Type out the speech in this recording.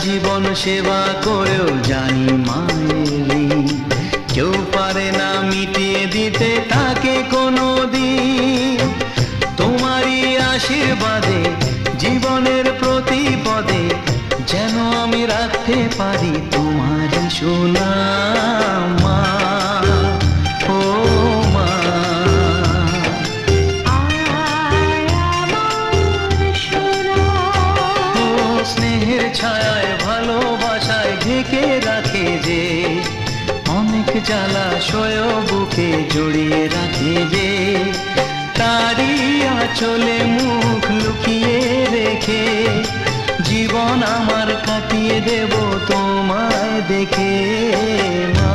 জীবন সেবা করেও জানি মায়ের ঋণ কেউ পারে না মিটিয়ে দিতে তাকে কোনো দিন। তোমারই আশীর্বাদে জীবনের প্রতি পদে যেন আমি রাখতে পারি তোমারই সুনাম মা, ও মা। ও স্নেহের ছায়ায় ভালোবাসায় ঢেকে রাখে যে, অনেক জ্বালাশয় বুকে জড়িয়ে রাখে যে, তারই আঁচলে মুখ লুকিয়ে রেখে জীবন আমার কাটিয়ে দেব তোমায় দেখে মা।